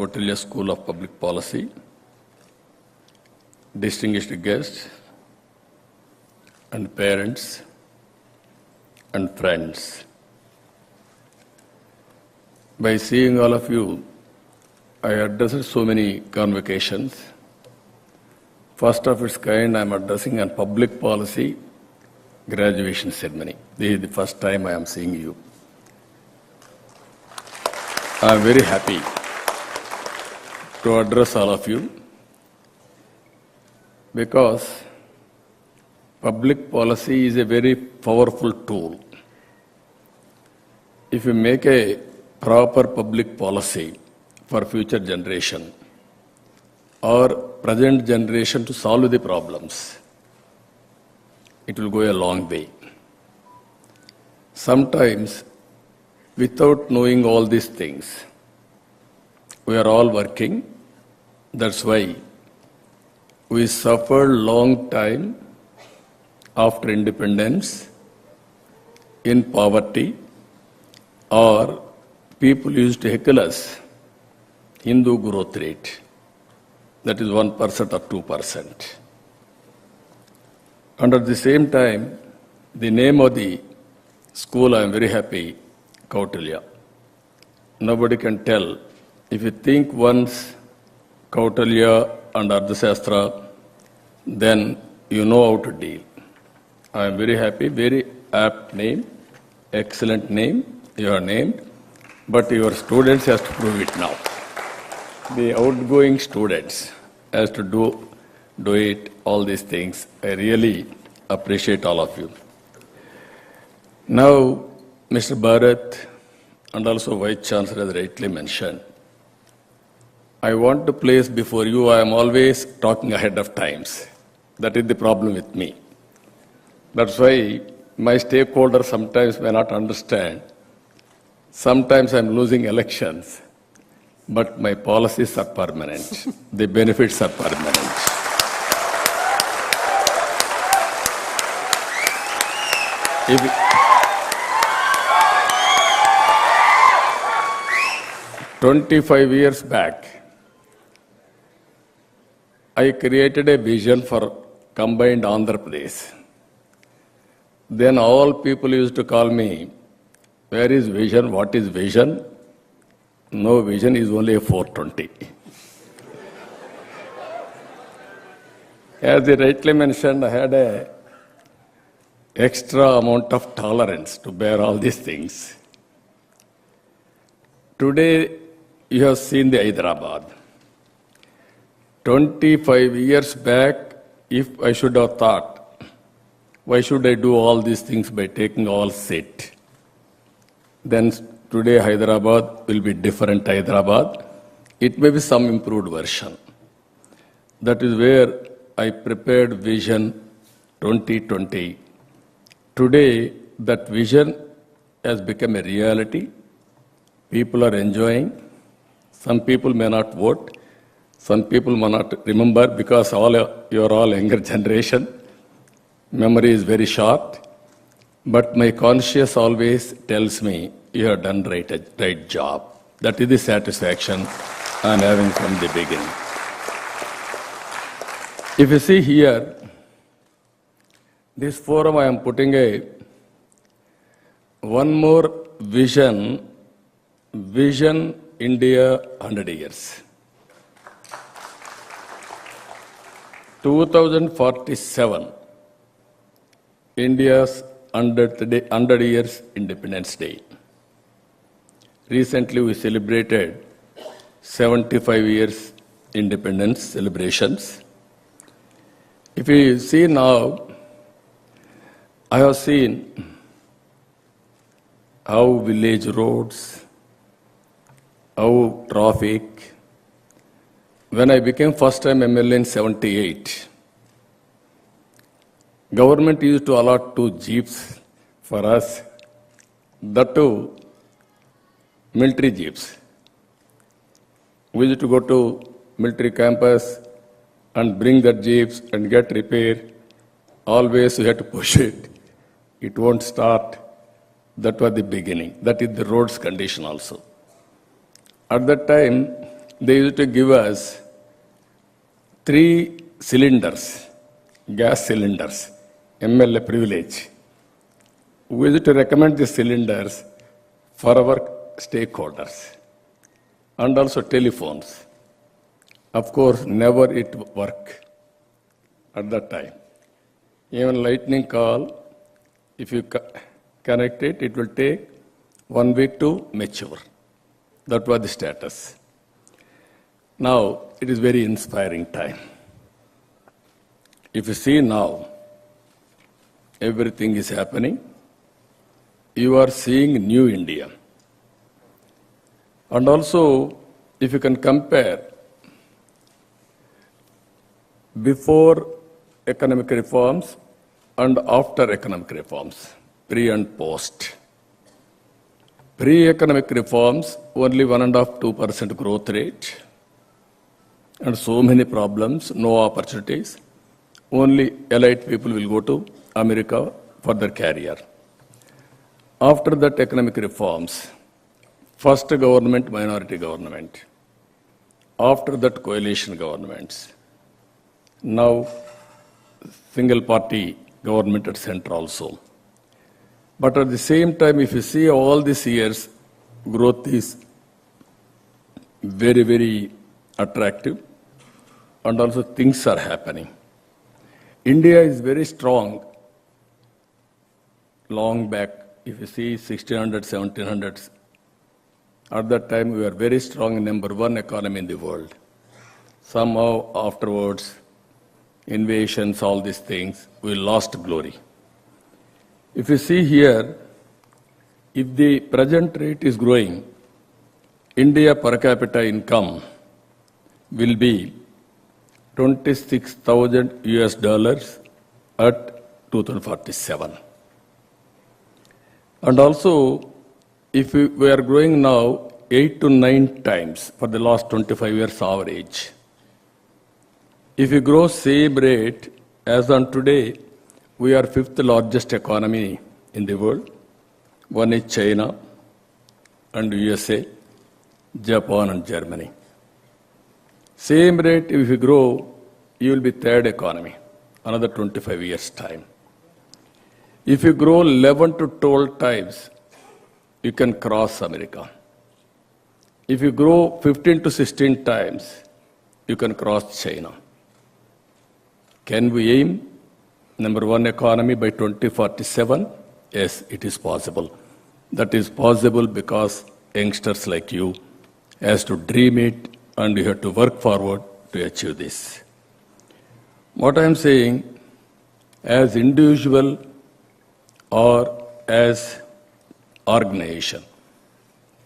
Kautilya School of Public Policy, distinguished guests and parents and friends. By seeing all of you, I addressed so many convocations. First of its kind, I am addressing a public policy graduation ceremony. This is the first time I am seeing you. I am very happy to address all of you because public policy is a very powerful tool. If you make a proper public policy for future generation or present generation to solve the problems, it will go a long way. Sometimes, without knowing all these things, we are all working. That's why we suffered long time after independence in poverty, or people used to heckle us, Hindu growth rate, that is 1% or 2%. And at the same time, the name of the school, I am very happy, Kautilya. Nobody can tell. If you think once Kautilya and Ardhashastra, then you know how to deal. I am very happy, very apt name, excellent name, you are named, but your students have to prove it now. The outgoing students has to do it, all these things. I really appreciate all of you. Now, Mr. Bharat and also Vice Chancellor has rightly mentioned, I want to place before you, I am always talking ahead of times. That is the problem with me. That's why my stakeholders sometimes may not understand. Sometimes I'm losing elections, but my policies are permanent. The benefits are permanent. If 25 years back, I created a vision for combined Andhra Pradesh. Then all people used to call me, where is vision? What is vision? No vision is only a 420. As you rightly mentioned, I had an extra amount of tolerance to bear all these things. Today, you have seen the Hyderabad. 25 years back, if I should have thought, why should I do all these things by taking all seat? Then today Hyderabad will be different Hyderabad. It may be some improved version. That is where I prepared Vision 2020. Today, that vision has become a reality. People are enjoying. Some people may not vote. Some people may not remember because you are all younger generation. Memory is very short. But my conscience always tells me, you have done right job. That is the satisfaction I am having from the beginning. If you see here, this forum I am putting one more vision India 100 years. 2047, India's 100 years Independence Day. Recently, we celebrated 75 years independence celebrations. If you see now, I have seen how village roads, how traffic. When I became first time MLA in 78, government used to allot 2 jeeps for us, that too military jeeps. We used to go to military campus and bring the jeeps and get repair. Always we had to push it. It won't start. That was the beginning. That is the road's condition also. At that time, they used to give us 3 cylinders, gas cylinders, MLA privilege. We used to recommend these cylinders for our stakeholders and also telephones. Of course, never it worked at that time. Even lightning call, if you connect it, it will take 1 week to mature. That was the status. Now, it is very inspiring time. If you see now, everything is happening. You are seeing new India. And also, if you can compare before economic reforms and after economic reforms, pre and post. Pre-economic reforms, only 1.5–2% growth rate, and so many problems, no opportunities. Only elite people will go to America for their career. After that economic reforms, first government, minority government. After that, coalition governments. Now, single party government at center also. But at the same time, if you see all these years, growth is very, very attractive, and also things are happening. India is very strong. Long back, if you see 1600s, 1700s, at that time we were very strong, number one economy in the world. Somehow afterwards, invasions, all these things, we lost glory. If you see here, if the present rate is growing, India per capita income will be $26,000 at 2047. And also, if we are growing now 8 to 9 times for the last 25 years average, if you grow same rate as on today, we are 5th largest economy in the world. One is China and USA, Japan and Germany. Same rate, if you grow, you will be 3rd economy, another 25 years' time. If you grow 11 to 12 times, you can cross America. If you grow 15 to 16 times, you can cross China. Can we aim number one economy by 2047? Yes, it is possible. That is possible because youngsters like you has to dream it and you have to work forward to achieve this. What I am saying, as individual or as organization,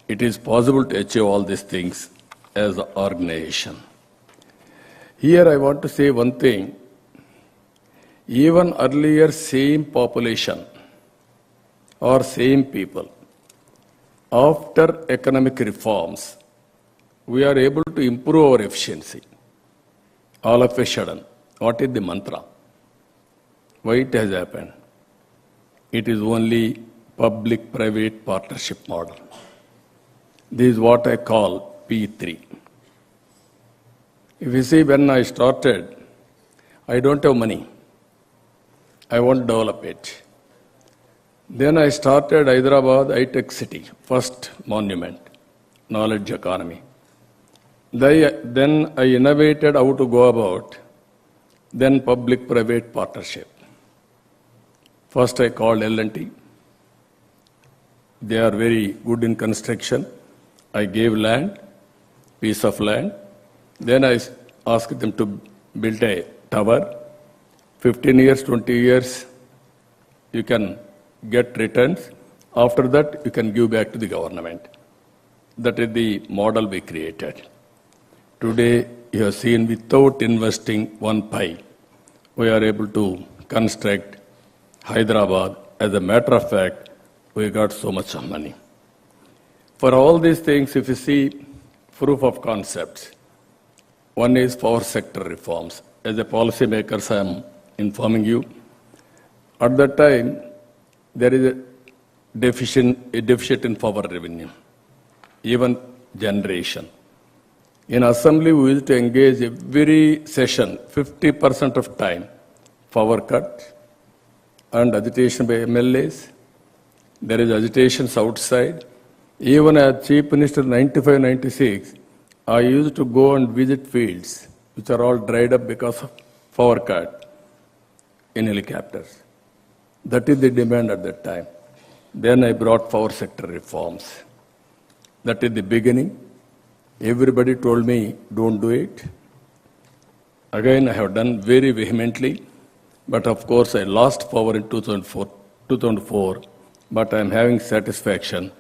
it is possible to achieve all these things as an organization. Here I want to say one thing. Even earlier, same population or same people, after economic reforms, we are able to improve our efficiency. All of a sudden, what is the mantra? Why it has happened? It is only public-private partnership model. This is what I call P3. If you see, when I started, I don't have money. I want to develop it. Then I started Hyderabad high-tech city, first monument, knowledge economy. Then I innovated how to go about, then public-private partnership. First I called L&T. They are very good in construction. I gave land, piece of land. Then I asked them to build a tower. 15 years, 20 years, you can get returns. After that, you can give back to the government. That is the model we created. Today, you have seen without investing one pi, we are able to construct Hyderabad. As a matter of fact, we got so much of money. For all these things, if you see proof of concepts, one is power sector reforms. As a policymaker, I am informing you. At that time, there is a deficit in power revenue, even generation. In assembly, we used to engage every session, 50% of time, power cut and agitation by MLAs. There is agitations outside. Even as Chief Minister 95-96, I used to go and visit fields which are all dried up because of power cut in helicopters. That is the demand at that time. Then I brought power sector reforms. That is the beginning. Everybody told me, don't do it. Again, I have done very vehemently. But of course, I lost power in 2004. But I am having satisfaction.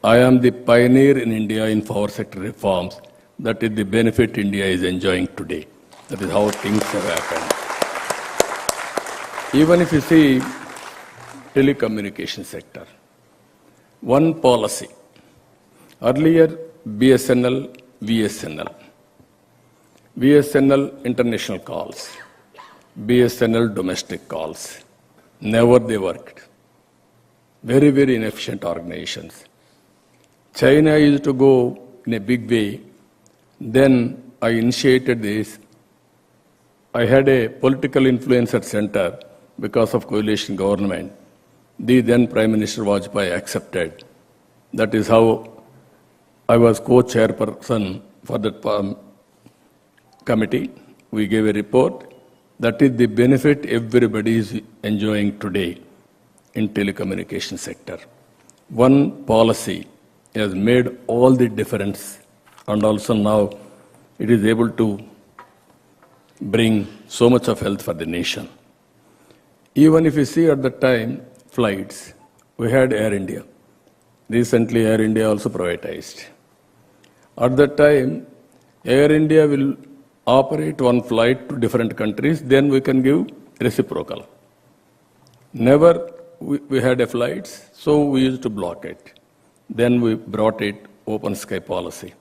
I am the pioneer in India in power sector reforms. That is the benefit India is enjoying today. That is how things have happened. Even if you see telecommunication sector, one policy. Earlier, BSNL, VSNL. BSNL international calls. BSNL domestic calls. Never they worked. Very, very inefficient organizations. China used to go in a big way. Then I initiated this. I had a political influence at center because of coalition government. The then Prime Minister Vajpayee accepted. That is how I was co-chairperson for that committee. We gave a report. That is the benefit everybody is enjoying today in telecommunication sector. One policy has made all the difference, and also now it is able to bring so much of health for the nation. Even if you see at the time, flights, we had Air India. Recently, Air India also privatized. At that time, Air India will operate one flight to different countries, then we can give reciprocal. Never we had a flights, so we used to block it. Then we brought it open sky policy.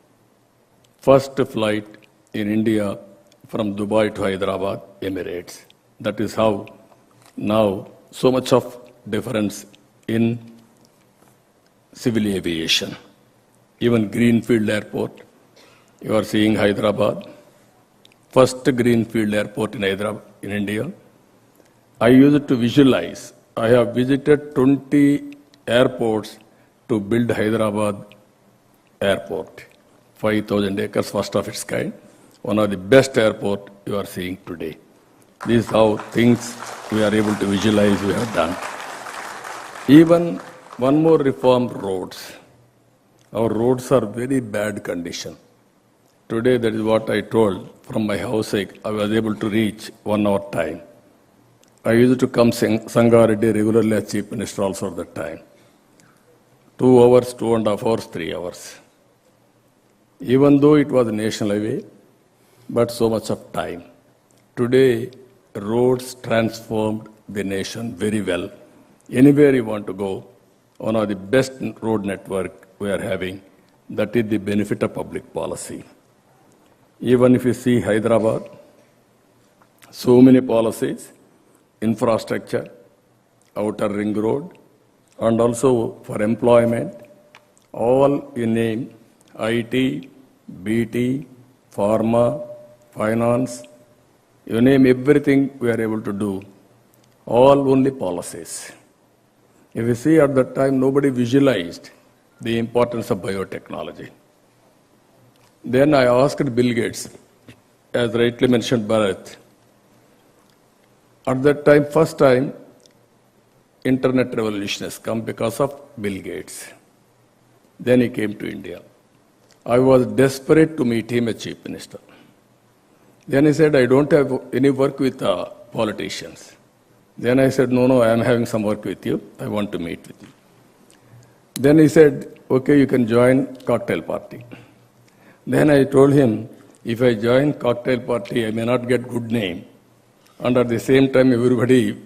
First flight in India from Dubai to Hyderabad, Emirates. That is how now so much of difference in civil aviation. Even Greenfield Airport, you are seeing Hyderabad. First Greenfield Airport in Hyderabad, in India. I used to visualize. I have visited 20 airports to build Hyderabad Airport. 5,000 acres, first of its kind. One of the best airport you are seeing today. This is how things we are able to visualize we have done. Even one more reform, roads. Our roads are very bad condition. Today, that is what I told. From my house, I was able to reach 1 hour time. I used to come Sangareddy regularly as Chief Minister also at that time. 2 hours, 2.5 hours, 3 hours. Even though it was a national highway, but so much of time. Today, roads transformed the nation very well. Anywhere you want to go, one of the best road network we are having, that is the benefit of public policy. Even if you see Hyderabad, so many policies, infrastructure, outer ring road, and also for employment, all you name, IT, BT, pharma, finance, you name everything we are able to do, all only policies. If you see at that time, nobody visualized the importance of biotechnology. Then I asked Bill Gates, as rightly mentioned Bharat, at that time, first time, internet revolution has come because of Bill Gates. Then he came to India. I was desperate to meet him as Chief Minister. Then he said, I don't have any work with politicians. Then I said, no, I am having some work with you. I want to meet with you. Then he said, okay, you can join cocktail party. Then I told him, if I join cocktail party, I may not get good name. And at the same time, everybody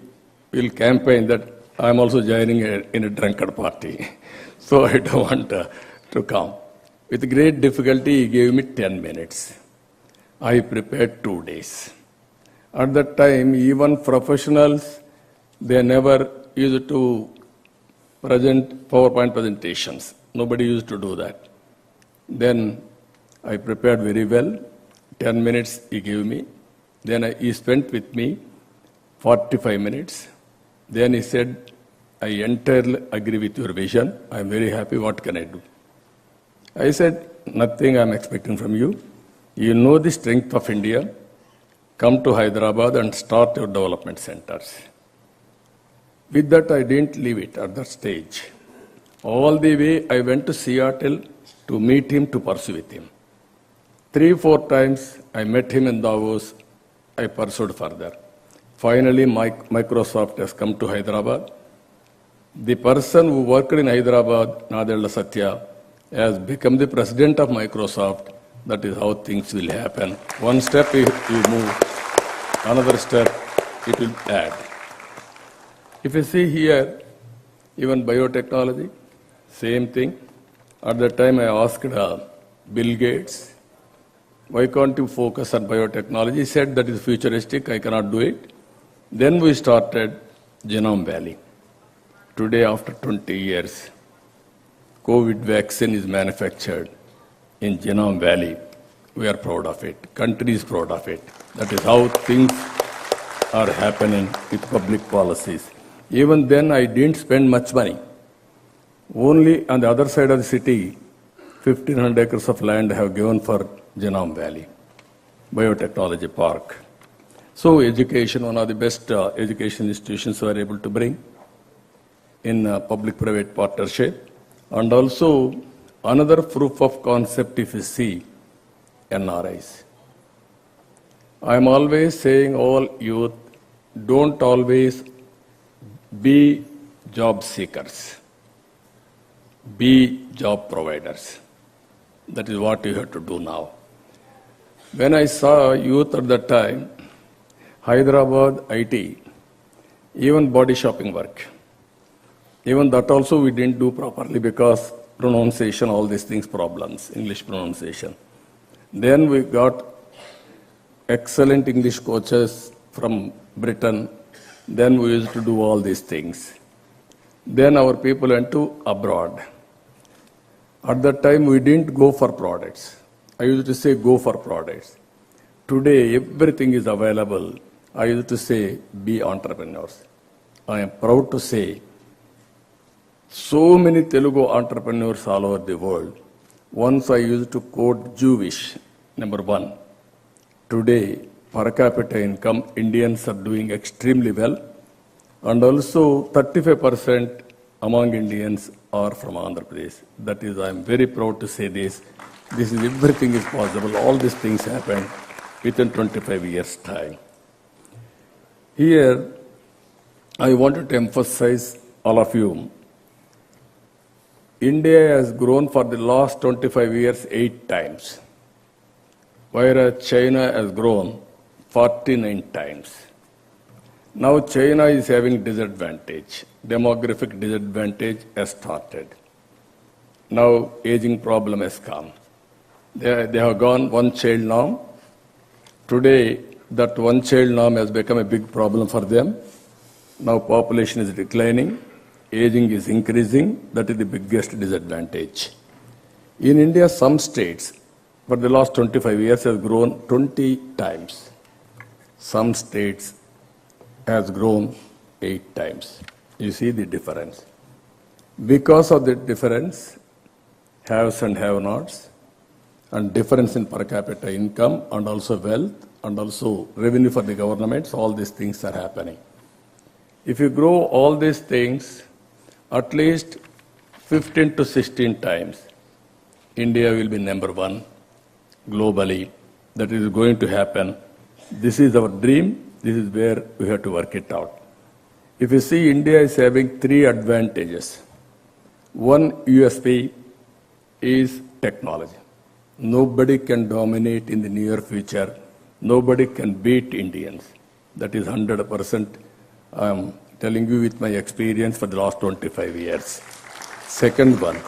will campaign that I am also joining in a drunkard party. So I don't want to come. With great difficulty, he gave me 10 minutes. I prepared 2 days. At that time, even professionals, they never used to present PowerPoint presentations. Nobody used to do that. Then I prepared very well. 10 minutes he gave me. Then he spent with me 45 minutes. Then he said, I entirely agree with your vision. I am very happy. What can I do? I said, nothing I am expecting from you. You know the strength of India. Come to Hyderabad and start your development centers. With that, I didn't leave it at that stage. All the way, I went to Seattle to meet him, to pursue with him. 3-4 times, I met him in Davos. I pursued further. Finally, Microsoft has come to Hyderabad. The person who worked in Hyderabad, Nadella Satya, has become the president of Microsoft. That is how things will happen. One step you move, another step it will add. If you see here, even biotechnology, same thing. At that time I asked Bill Gates, why can't you focus on biotechnology? He said that is futuristic, I cannot do it. Then we started Genome Valley. Today, after 20 years, COVID vaccine is manufactured in Genome Valley. We are proud of it. Country is proud of it. That is how things are happening with public policies. Even then, I didn't spend much money. Only on the other side of the city, 1,500 acres of land have given for Genome Valley, Biotechnology Park. So education, one of the best education institutions we are able to bring in public-private partnership. And also, another proof of concept if you see, NRIs. I am always saying all youth, don't always be job seekers. Be job providers. That is what you have to do now. When I saw youth at that time, Hyderabad IT, even body shopping work, even that also we didn't do properly because pronunciation, all these things problems, English pronunciation. Then we got excellent English coaches from Britain. Then we used to do all these things. Then our people went to abroad. At that time, we didn't go for products. I used to say, go for products. Today, everything is available. I used to say, be entrepreneurs. I am proud to say, so many Telugu entrepreneurs all over the world. Once I used to quote Jewish, number 1. Today, per capita income, Indians are doing extremely well. And also 35% among Indians are from Andhra Pradesh. That is, I am very proud to say this. This is, everything is possible. All these things happen within 25 years' time. Here, I wanted to emphasize all of you. India has grown for the last 25 years 8 times, whereas China has grown 49 times. Now China is having disadvantage. Demographic disadvantage has started. Now aging problem has come. They have gone one-child norm. Today, that one-child norm has become a big problem for them. Now population is declining, aging is increasing. That is the biggest disadvantage. In India, some states for the last 25 years have grown 20 times. Some states has grown 8 times. You see the difference. Because of the difference, haves and have-nots, and difference in per capita income, and also wealth, and also revenue for the governments, all these things are happening. If you grow all these things, at least 15 to 16 times, India will be number 1 globally. That is going to happen. This is our dream. This is where we have to work it out. If you see, India is having 3 advantages. One USP is technology. Nobody can dominate in the near future. Nobody can beat Indians. That is 100%. I am telling you with my experience for the last 25 years. Second one,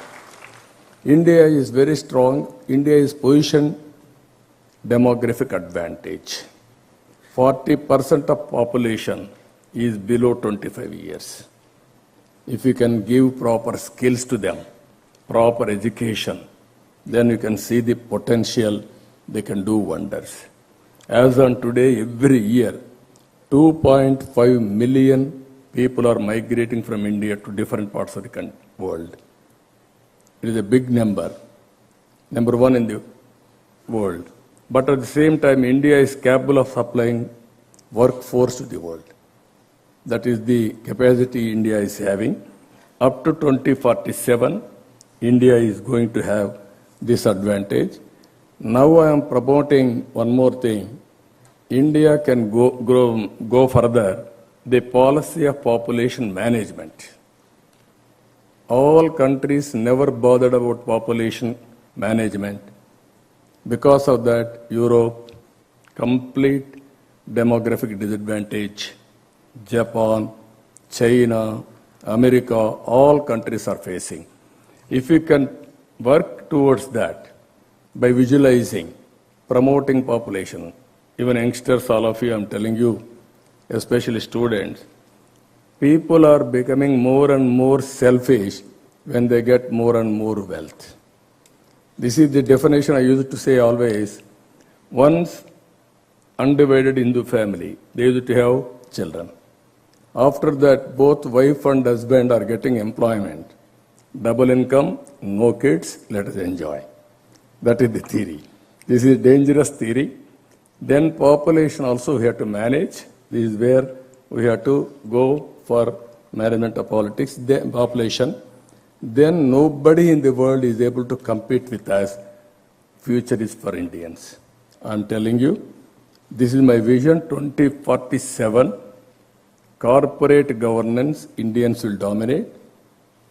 India is very strong. India is positioned demographic advantage. 40% of population is below 25 years. If you can give proper skills to them, proper education, then you can see the potential. They can do wonders. As on today, every year, 2.5 million people are migrating from India to different parts of the world. It is a big number, number one in the world. But at the same time, India is capable of supplying workforce to the world. That is the capacity India is having. Up to 2047, India is going to have this advantage. Now I am promoting one more thing. India can go further, the policy of population management. All countries never bothered about population management. Because of that, Europe, complete demographic disadvantage. Japan, China, America, all countries are facing. If we can work towards that by visualizing, promoting population, even youngsters, all of you, I'm telling you, especially students, people are becoming more and more selfish when they get more and more wealth. This is the definition I used to say always. Once undivided Hindu family, they used to have children. After that, both wife and husband are getting employment. Double income, no kids, let us enjoy. That is the theory. This is a dangerous theory. Then population also we have to manage. This is where we have to go for management of politics, population. Then nobody in the world is able to compete with us. Future is for Indians. I'm telling you, this is my vision, 2047. Corporate governance, Indians will dominate.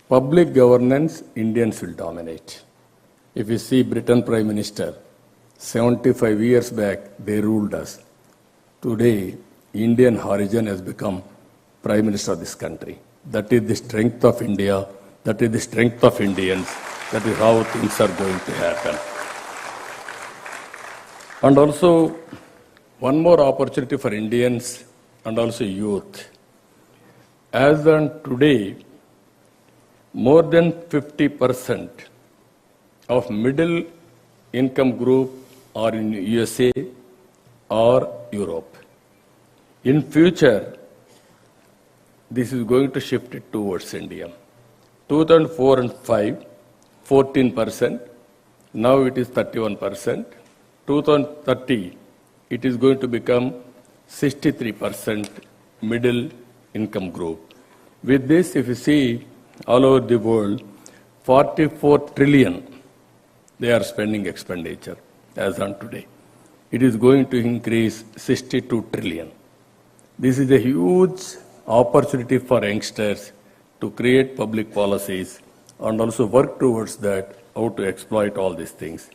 Public governance, Indians will dominate. If you see Britain Prime Minister, 75 years back, they ruled us. Today, Indian origin has become Prime Minister of this country. That is the strength of India. That is the strength of Indians. That is how things are going to happen. And also, one more opportunity for Indians and also youth. As on today, more than 50% of middle income group are in USA or Europe. In future, this is going to shift it towards India. 2004 and 5, 14%. Now it is 31%. 2030, it is going to become 63% middle income group. With this, if you see all over the world, 44 trillion they are spending expenditure as on today. It is going to increase 62 trillion. This is a huge opportunity for youngsters to create public policies and also work towards that, how to exploit all these things.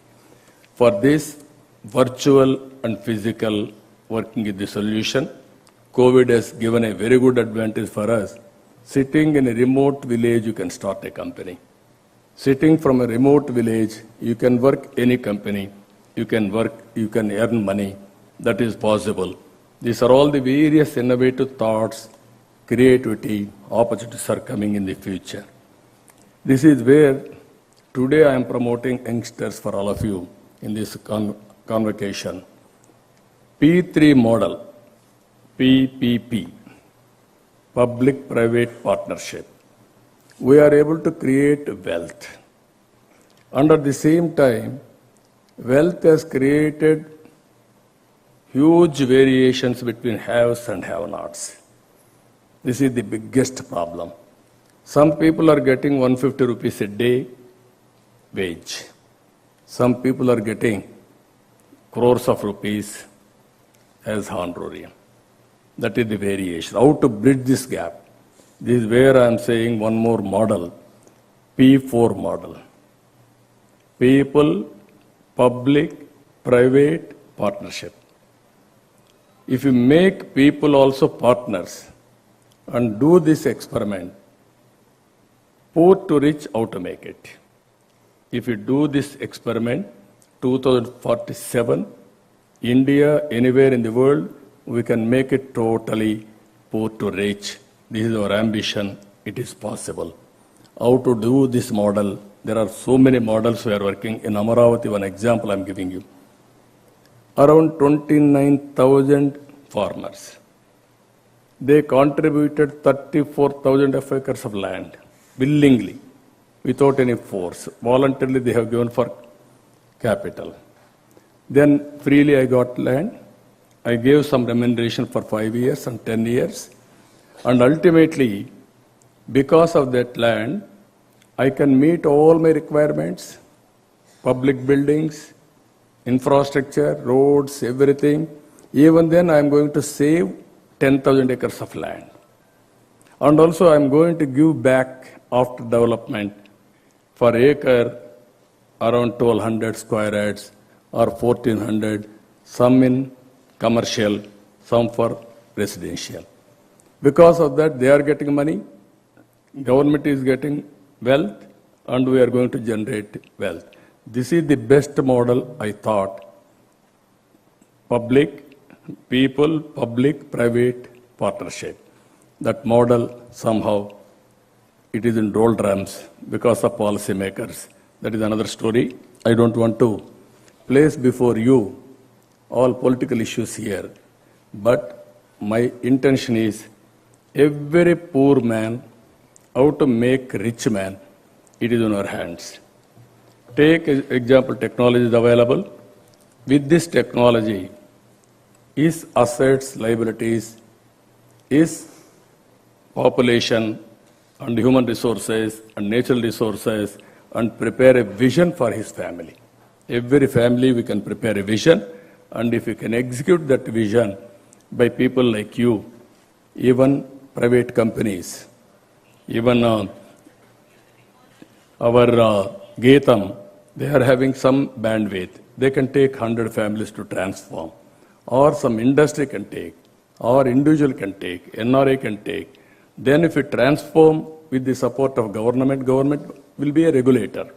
For this, virtual and physical working is the solution. COVID has given a very good advantage for us. Sitting in a remote village, you can start a company. Sitting from a remote village, you can work any company. You can work, you can earn money. That is possible. These are all the various innovative thoughts, creativity, opportunities are coming in the future. This is where today I am promoting youngsters for all of you in this convocation. P3 model. PPP, Public-Private Partnership. We are able to create wealth. And at the same time, wealth has created huge variations between haves and have-nots. This is the biggest problem. Some people are getting 150 rupees a day wage. Some people are getting crores of rupees as honorarium. That is the variation. How to bridge this gap? This is where I am saying one more model, P4 model. People, public, private partnership. If you make people also partners and do this experiment, poor to rich, how to make it? If you do this experiment, 2047, India, anywhere in the world, we can make it totally poor to rich. This is our ambition. It is possible. How to do this model? There are so many models we are working. In Amaravati, one example I'm giving you. Around 29,000 farmers. They contributed 34,000 acres of land willingly, without any force. Voluntarily, they have given for capital. Then freely I got land. I gave some remuneration for 5 years and 10 years. And ultimately, because of that land, I can meet all my requirements, public buildings, infrastructure, roads, everything. Even then, I am going to save 10,000 acres of land. And also, I am going to give back after development for acre around 1,200 square yards or 1,400, some in commercial, some for residential. Because of that, they are getting money, government is getting wealth, and we are going to generate wealth. This is the best model, I thought. Public, people, public, private partnership. That model, somehow, it is in doldrums because of policymakers. That is another story. I don't want to place before you all political issues here. But my intention is, every poor man, how to make rich man, it is in our hands. Take example, technology is available. With this technology, is assets, liabilities, is population and human resources and natural resources, and prepare a vision for his family. Every family we can prepare a vision, and if we can execute that vision by people like you, even private companies, even our Gitam, they are having some bandwidth. They can take 100 families to transform, or some industry can take, or individual can take, NRA can take. Then if we transform with the support of government, government will be a regulator.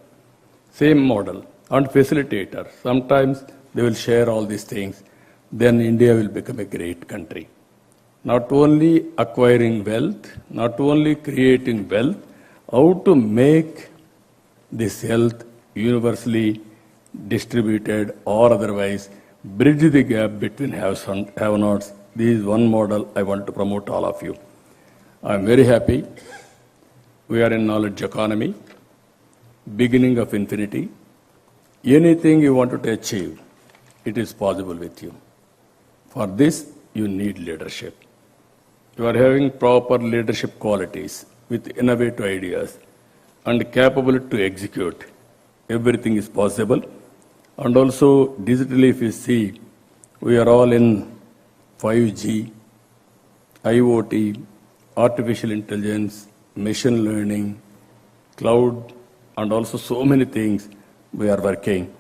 Same model, and facilitator. Sometimes they will share all these things. Then India will become a great country. Not only acquiring wealth, not only creating wealth, how to make this health universally distributed or otherwise, bridge the gap between haves and have-nots. This is one model I want to promote all of you. I am very happy. We are in knowledge economy, beginning of infinity. Anything you want to achieve, it is possible with you. For this, you need leadership. You are having proper leadership qualities with innovative ideas and capability to execute. Everything is possible. And also, digitally, if you see, we are all in 5G, IoT, artificial intelligence, machine learning, cloud, and also so many things we are working.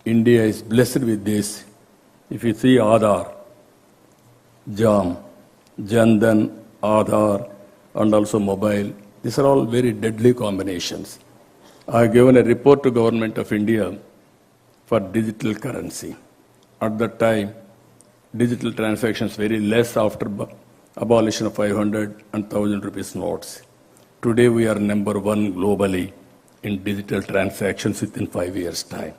India is blessed with this. If you see Aadhaar, JAM, Jandan, Aadhaar, and also mobile, these are all very deadly combinations. I have given a report to Government of India for digital currency. At that time, digital transactions very less after abolition of 500 and 1,000 rupees notes. Today we are number one globally in digital transactions within 5 years' time.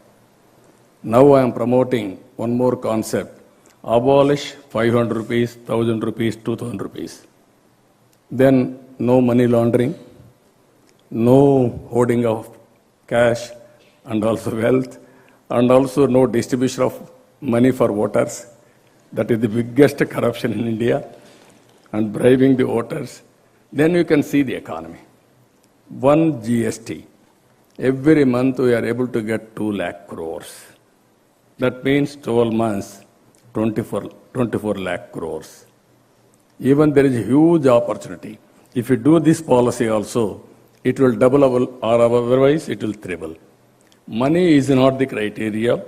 Now I am promoting one more concept. Abolish 500 rupees, 1,000 rupees, 2,000 rupees. Then no money laundering, no hoarding of cash and also wealth, and also no distribution of money for voters. That is the biggest corruption in India, and bribing the voters. Then you can see the economy. One GST. Every month we are able to get 2 lakh crores. That means 12 months, 24 lakh crores. Even there is a huge opportunity. If you do this policy also, it will double or otherwise it will triple. Money is not the criteria.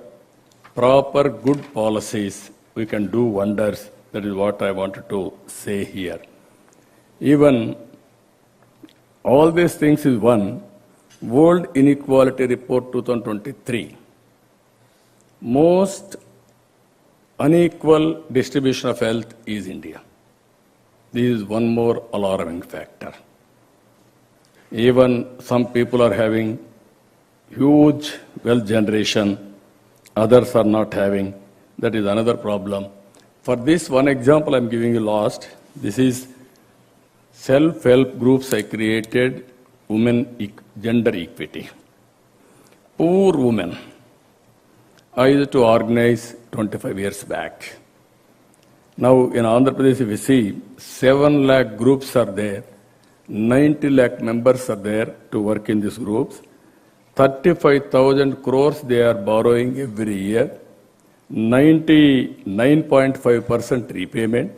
Proper good policies, we can do wonders. That is what I wanted to say here. Even all these things is one. World Inequality Report 2023. Most unequal distribution of health is India. This is one more alarming factor. Even some people are having huge wealth generation, others are not having. That is another problem. For this one example I'm giving you last, this is self-help groups I created, gender equity. Poor women. I used to organize 25 years back. Now in Andhra Pradesh, if you see, 7 lakh groups are there, 90 lakh members are there to work in these groups. 35,000 crores they are borrowing every year, 99.5% repayment,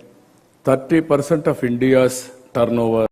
30% of India's turnover.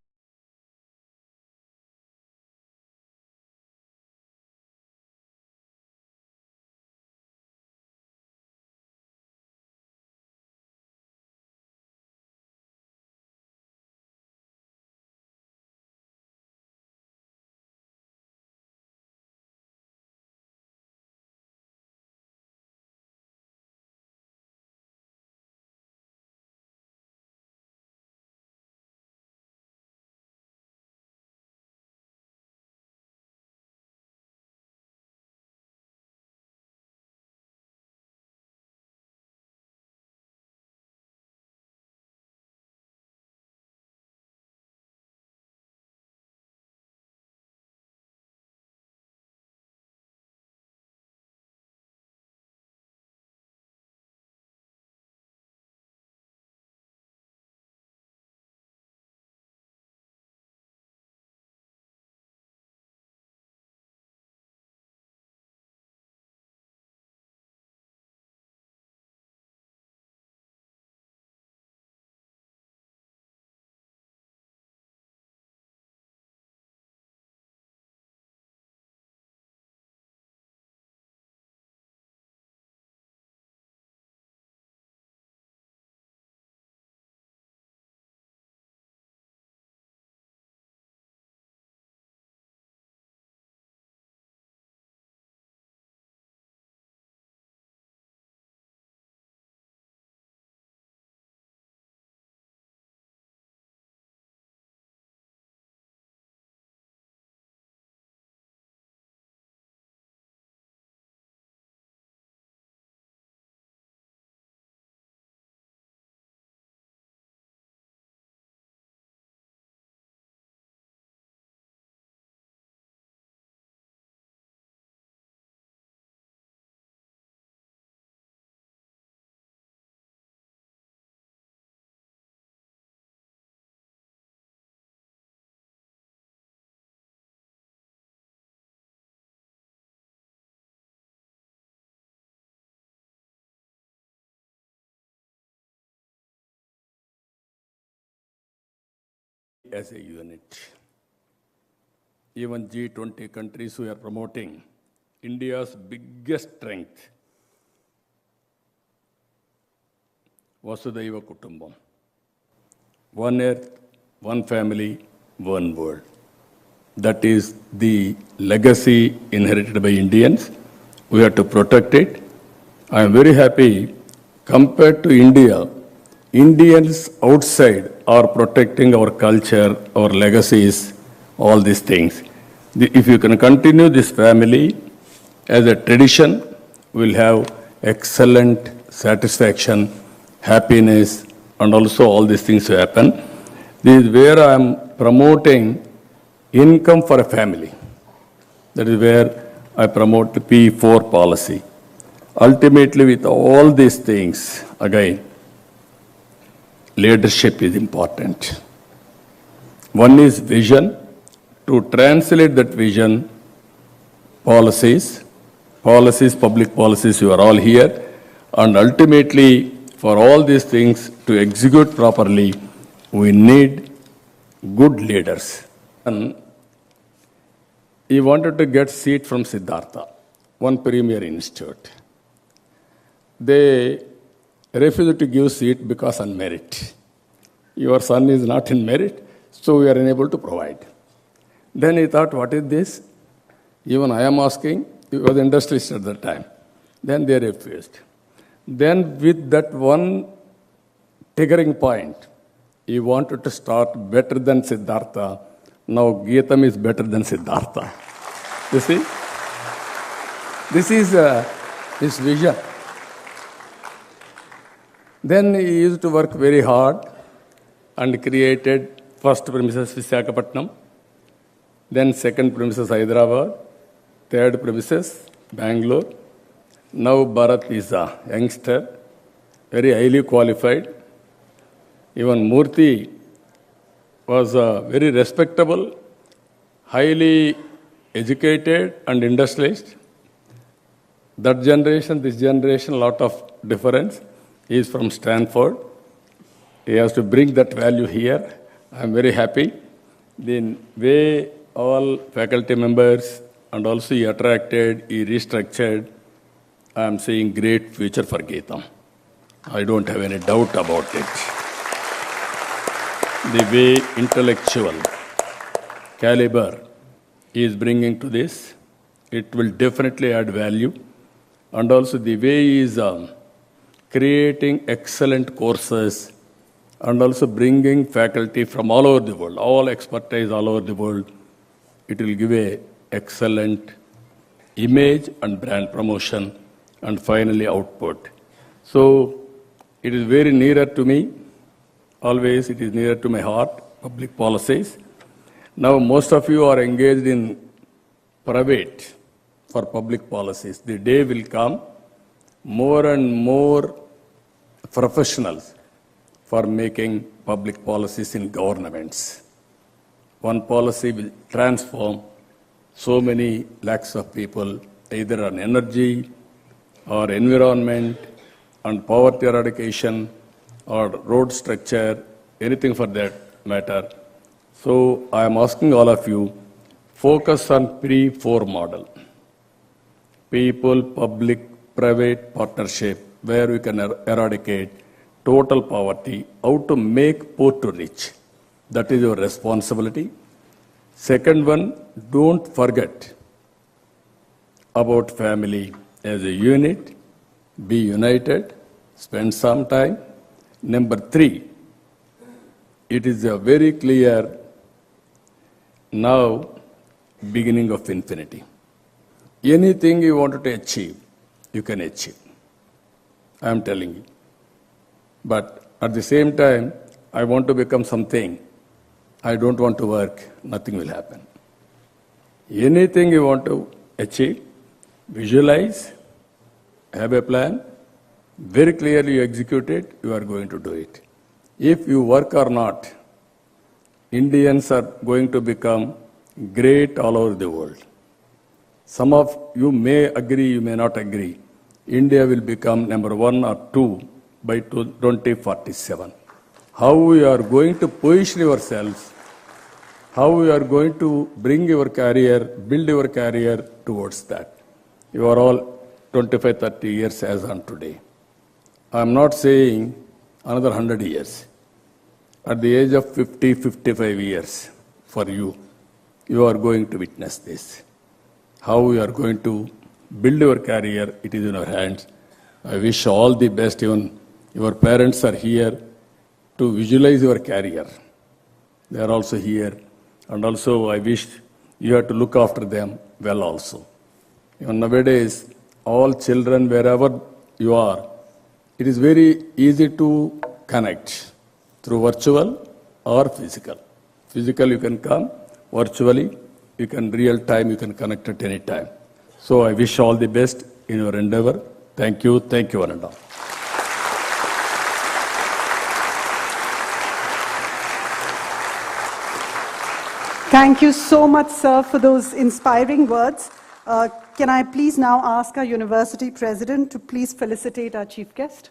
As a unit. Even G20 countries we are promoting, India's biggest strength, Vasudhaiva Kutumbam. One earth, one family, one world. That is the legacy inherited by Indians. We have to protect it. I am very happy, compared to India, Indians outside are protecting our culture, our legacies, all these things. If you can continue this family as a tradition, we'll have excellent satisfaction, happiness, and also all these things will happen. This is where I am promoting income for a family. That is where I promote the P4 policy. Ultimately, with all these things, again, leadership is important. One is vision. To translate that vision, policies, public policies, you are all here. And ultimately, for all these things to execute properly, we need good leaders. And he wanted to get seat from Siddhartha, one premier institute. They refused to give seat because on merit. Your son is not in merit, so we are unable to provide. Then he thought, what is this? Even I am asking, he was industrialist at that time. Then they refused. Then with that one triggering point, he wanted to start better than Siddhartha. Now Gitam is better than Siddhartha. You see? This is his vision. Then he used to work very hard and created first premises Visakhapatnam, then second premises Hyderabad, third premises Bangalore. Now Bharat is a youngster, very highly qualified. Even Murthy was very respectable, highly educated and industrialized. That generation, this generation, a lot of difference. He is from Stanford. He has to bring that value here. I am very happy. The way all faculty members and also he attracted, he restructured, I am seeing great future for Gitam. I don't have any doubt about it. The way intellectual caliber he is bringing to this, it will definitely add value. And also the way he is creating excellent courses and also bringing faculty from all over the world, all expertise all over the world, it will give a excellent image and brand promotion and finally output. So it is very nearer to me. Always it is nearer to my heart, public policies. Now most of you are engaged in private for public policies. The day will come, more and more professionals for making public policies in governments. One policy will transform so many lakhs of people, either on energy or environment, on poverty eradication or road structure, anything for that matter. So I am asking all of you, focus on P4 model. People, public, private partnership, where we can eradicate total poverty, how to make poor to rich. That is your responsibility. Second one, don't forget about family as a unit, be united, spend some time. Number 3, it is a very clear now beginning of infinity. Anything you wanted to achieve, you can achieve. I am telling you. But at the same time, I want to become something. I don't want to work, nothing will happen. Anything you want to achieve, visualize, have a plan, very clearly you execute it, you are going to do it. If you work or not, Indians are going to become great all over the world. Some of you may agree, you may not agree. India will become number 1 or 2 by 2047. How we are going to position yourselves, how we are going to bring your career, build your career towards that. You are all 25, 30 years as on today. I am not saying another 100 years. At the age of 50, 55 years for you, you are going to witness this. How you are going to build your career, it is in your hands. I wish all the best. Even your parents are here to visualize your career. They are also here. And also I wish you have to look after them well also. Even nowadays, all children, wherever you are, it is very easy to connect through virtual or physical. Physical you can come, virtually you can real time, you can connect at any time. So I wish all the best in your endeavor. Thank you, one and all. Thank you so much, sir, for those inspiring words. Can I please now ask our university president to please felicitate our chief guest?